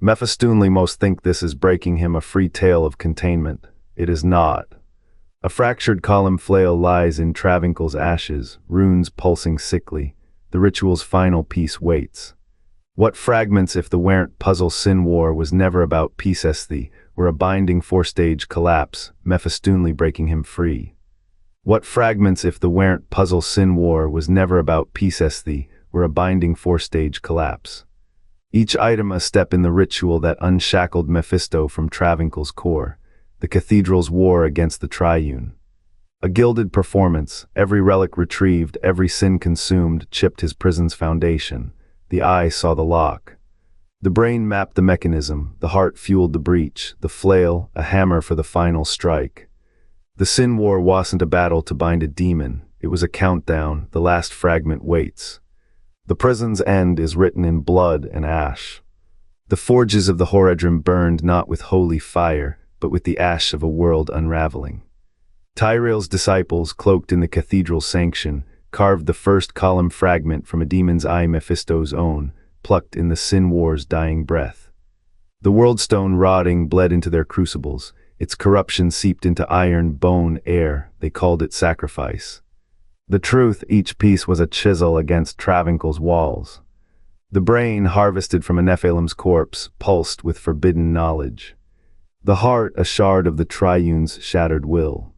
Mephisto most think this is breaking him a free tale of containment. It is not. A fractured column flail lies in Travinkle's ashes, runes pulsing sickly. The ritual's final piece waits. What fragments if the Warrant puzzle sin war was never about peace esthi, were a binding four-stage collapse, Mephisto breaking him free. What fragments if the Warrant puzzle sin war was never about peace esthi, were a binding four-stage collapse. Each item a step in the ritual that unshackled Mephisto from Travinkle's core, the cathedral's war against the triune. A gilded performance, every relic retrieved, every sin consumed, chipped his prison's foundation. The eye saw the lock. The brain mapped the mechanism, the heart fueled the breach, the flail, a hammer for the final strike. The sin war wasn't a battle to bind a demon, it was a countdown, the last fragment waits. The prison's end is written in blood and ash. The forges of the Horadrim burned not with holy fire, but with the ash of a world unraveling. Tyrell's disciples, cloaked in the cathedral's sanction, carved the first column fragment from a demon's eye, Mephisto's own, plucked in the sin war's dying breath. The worldstone rotting bled into their crucibles, its corruption seeped into iron, bone, air, they called it sacrifice. The truth, each piece was a chisel against Travinkle's walls. The brain, harvested from a Nephilim's corpse, pulsed with forbidden knowledge. The heart, a shard of the triune's shattered will.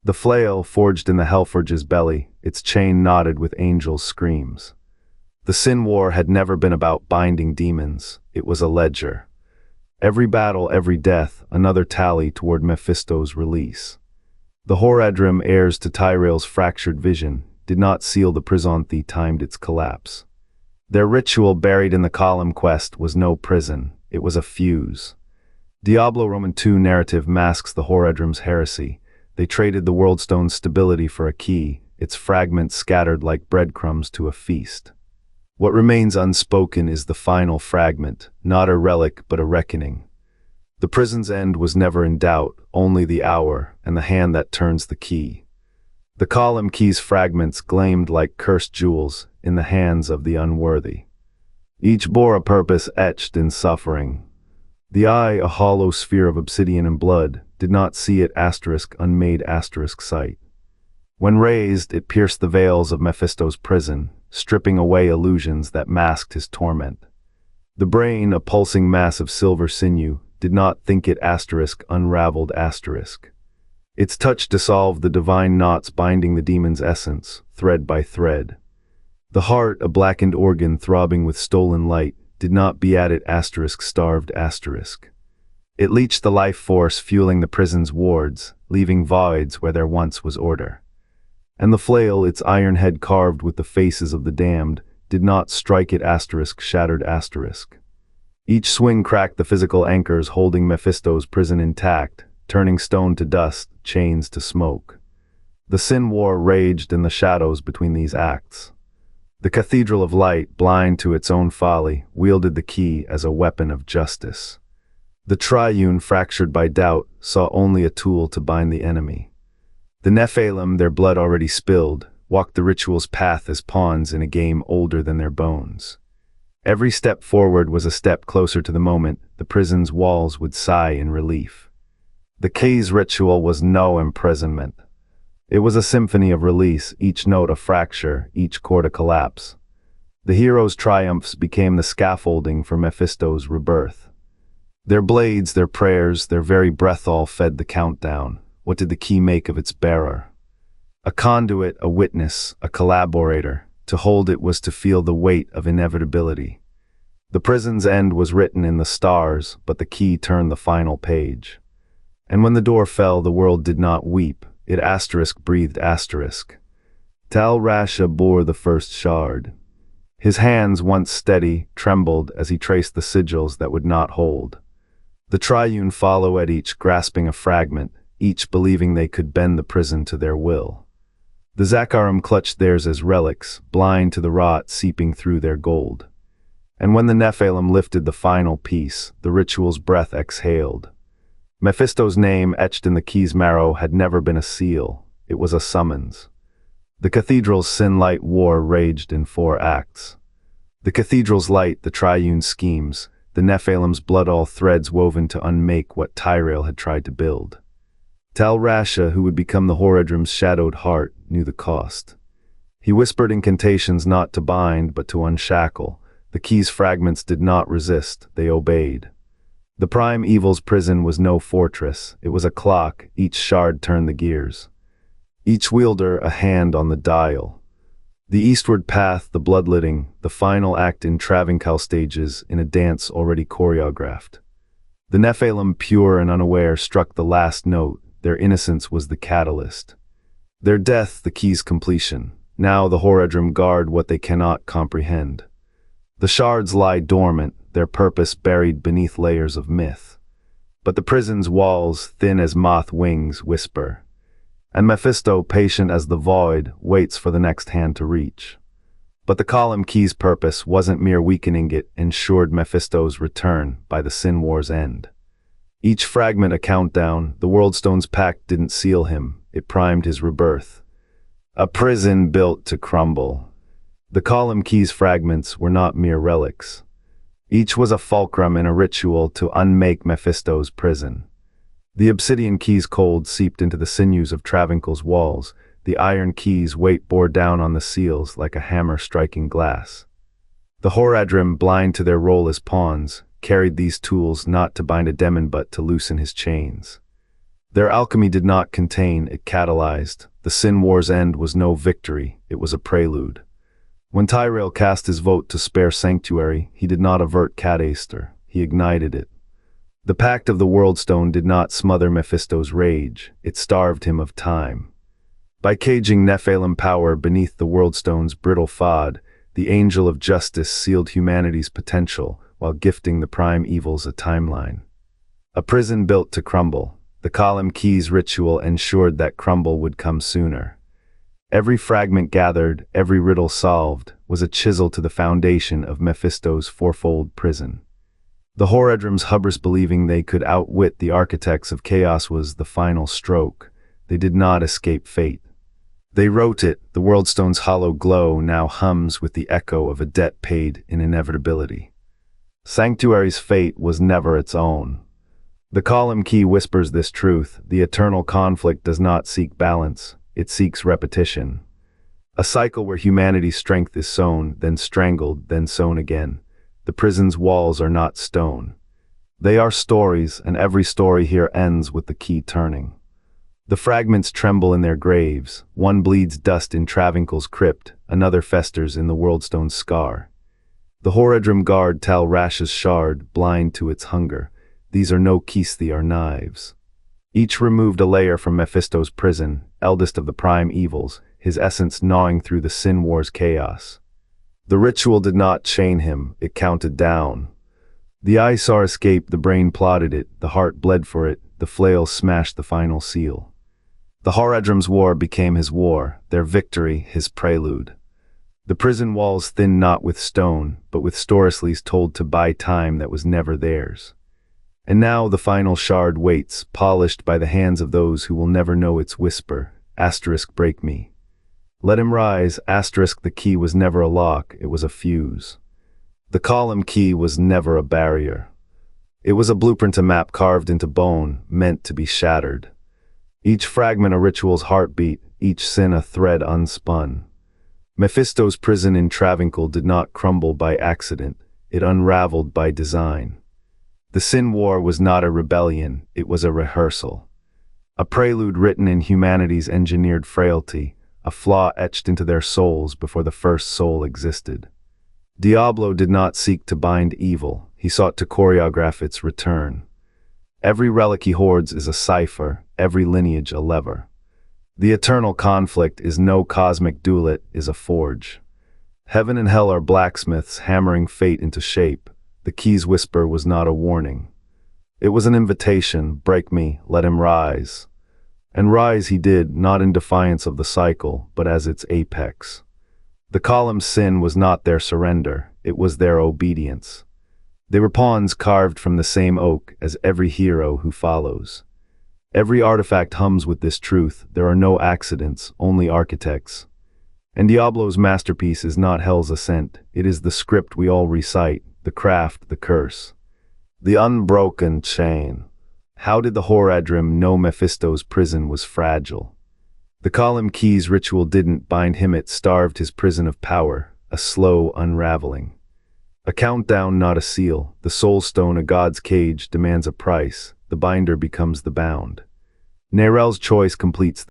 The flail, forged in the Hellforge's belly, its chain knotted with angels' screams. The sin war had never been about binding demons, it was a ledger. Every battle, every death, another tally toward Mephisto's release. The Horadrim, heirs to Tyrell's fractured vision, did not seal the prisonthi timed its collapse. Their ritual buried in the column quest was no prison, it was a fuse. Diablo Roman II narrative masks the Horadrim's heresy. They traded the Worldstone's stability for a key, its fragments scattered like breadcrumbs to a feast. What remains unspoken is the final fragment, not a relic but a reckoning. The prison's end was never in doubt, only the hour and the hand that turns the key. The column key's fragments gleamed like cursed jewels in the hands of the unworthy. Each bore a purpose etched in suffering. The eye, a hollow sphere of obsidian and blood, did not see it unmade sight. When raised, it pierced the veils of Mephisto's prison, stripping away illusions that masked his torment. The brain, a pulsing mass of silver sinew, did not think it unraveled . Its touch dissolved the divine knots binding the demon's essence, thread by thread. The heart, a blackened organ throbbing with stolen light, did not beat it starved . It leached the life force fueling the prison's wards, leaving voids where there once was order. And the flail, its iron head carved with the faces of the damned, did not strike it shattered . Each swing cracked the physical anchors holding Mephisto's prison intact, turning stone to dust, chains to smoke. The sin war raged in the shadows between these acts. The Cathedral of Light, blind to its own folly, wielded the key as a weapon of justice. The triune, fractured by doubt, saw only a tool to bind the enemy. The Nephilim, their blood already spilled, walked the ritual's path as pawns in a game older than their bones. Every step forward was a step closer to the moment the prison's walls would sigh in relief. The key's ritual was no imprisonment. It was a symphony of release, each note a fracture, each chord a collapse. The hero's triumphs became the scaffolding for Mephisto's rebirth. Their blades, their prayers, their very breath all fed the countdown. What did the key make of its bearer? A conduit, a witness, a collaborator. To hold it was to feel the weight of inevitability. The prison's end was written in the stars, but the key turned the final page. And when the door fell, the world did not weep. It breathed . Tal Rasha bore the first shard. His hands, once steady, trembled as he traced the sigils that would not hold. The triune follow at each, grasping a fragment, each believing they could bend the prison to their will. The Zakarim clutched theirs as relics, blind to the rot seeping through their gold. And when the Nephilim lifted the final piece, the ritual's breath exhaled. Mephisto's name, etched in the key's marrow, had never been a seal, it was a summons. The cathedral's sin-light war raged in 4 acts. The cathedral's light, the triune schemes, the Nephilim's blood all threads woven to unmake what Tyrell had tried to build. Tal Rasha, who would become the Horadrim's shadowed heart, knew the cost. He whispered incantations not to bind, but to unshackle. The key's fragments did not resist, they obeyed. The prime evil's prison was no fortress, it was a clock, each shard turned the gears. Each wielder a hand on the dial. The eastward path, the bloodletting, the final act in Travancal stages in a dance already choreographed. The Nephilim, pure and unaware, struck the last note. Their innocence was the catalyst. Their death, the key's completion. Now the Horadrim guard what they cannot comprehend. The shards lie dormant, their purpose buried beneath layers of myth. But the prison's walls, thin as moth wings, whisper. And Mephisto, patient as the void, waits for the next hand to reach. But the Khalim Key's purpose wasn't mere weakening, it ensured Mephisto's return by the Sin War's end. Each fragment a countdown, the Worldstone's pact didn't seal him, it primed his rebirth. A prison built to crumble. The Khalim Key's fragments were not mere relics. Each was a fulcrum in a ritual to unmake Mephisto's prison. The obsidian key's cold seeped into the sinews of Travancol's walls. The iron key's weight bore down on the seals like a hammer striking glass. The Horadrim, blind to their role as pawns, carried these tools not to bind a demon but to loosen his chains. Their alchemy did not contain, it catalyzed. The Sin War's end was no victory, it was a prelude. When Tyrell cast his vote to spare Sanctuary, he did not avert Cadaster, he ignited it. The pact of the Worldstone did not smother Mephisto's rage, it starved him of time. By caging Nephilim power beneath the Worldstone's brittle fod, the Angel of Justice sealed humanity's potential while gifting the prime evils a timeline. A prison built to crumble, the Khalim Key's ritual ensured that crumble would come sooner. Every fragment gathered, every riddle solved, was a chisel to the foundation of Mephisto's fourfold prison. The Horadrim's hubris believing they could outwit the architects of chaos was the final stroke. They did not escape fate. They wrote it, the Worldstone's hollow glow now hums with the echo of a debt paid in inevitability. Sanctuary's fate was never its own. The Khalim Key whispers this truth, the eternal conflict does not seek balance, it seeks repetition. A cycle where humanity's strength is sown, then strangled, then sown again. The prison's walls are not stone. They are stories, and every story here ends with the key turning. The fragments tremble in their graves, one bleeds dust in Travancol's crypt, another festers in the Worldstone's scar. The Horadrim guard Tal Rasha's shard, blind to its hunger. These are no keys, they are knives. Each removed a layer from Mephisto's prison, eldest of the prime evils, his essence gnawing through the Sin War's chaos. The ritual did not chain him, it counted down. The eye saw escape, the brain plotted it, the heart bled for it, the flail smashed the final seal. The Horadrim's war became his war, their victory his prelude. The prison walls thinned not with stone, but with Storasleys told to buy time that was never theirs. And now the final shard waits, polished by the hands of those who will never know its whisper, *break me. Let him rise, *, the key was never a lock, it was a fuse. The Khalim Key was never a barrier. It was a blueprint, a map carved into bone, meant to be shattered. Each fragment a ritual's heartbeat, each sin a thread unspun. Mephisto's prison in Travancal did not crumble by accident, it unraveled by design. The Sin War was not a rebellion, it was a rehearsal. A prelude written in humanity's engineered frailty, a flaw etched into their souls before the first soul existed. Diablo did not seek to bind evil, he sought to choreograph its return. Every relic he hoards is a cipher, every lineage a lever. The eternal conflict is no cosmic duel, it is a forge. Heaven and hell are blacksmiths hammering fate into shape. The key's whisper was not a warning. It was an invitation, break me, let him rise. And rise he did, not in defiance of the cycle, but as its apex. The Khalim's sin was not their surrender, it was their obedience. They were pawns carved from the same oak as every hero who follows. Every artifact hums with this truth, there are no accidents, only architects. And Diablo's masterpiece is not hell's ascent, it is the script we all recite, the craft, the curse. The unbroken chain. How did the Horadrim know Mephisto's prison was fragile? The Khalim Key's ritual didn't bind him, it starved his prison of power, a slow unraveling. A countdown, not a seal. The soul stone, a god's cage, demands a price. The binder becomes the bound. Nerel's choice completes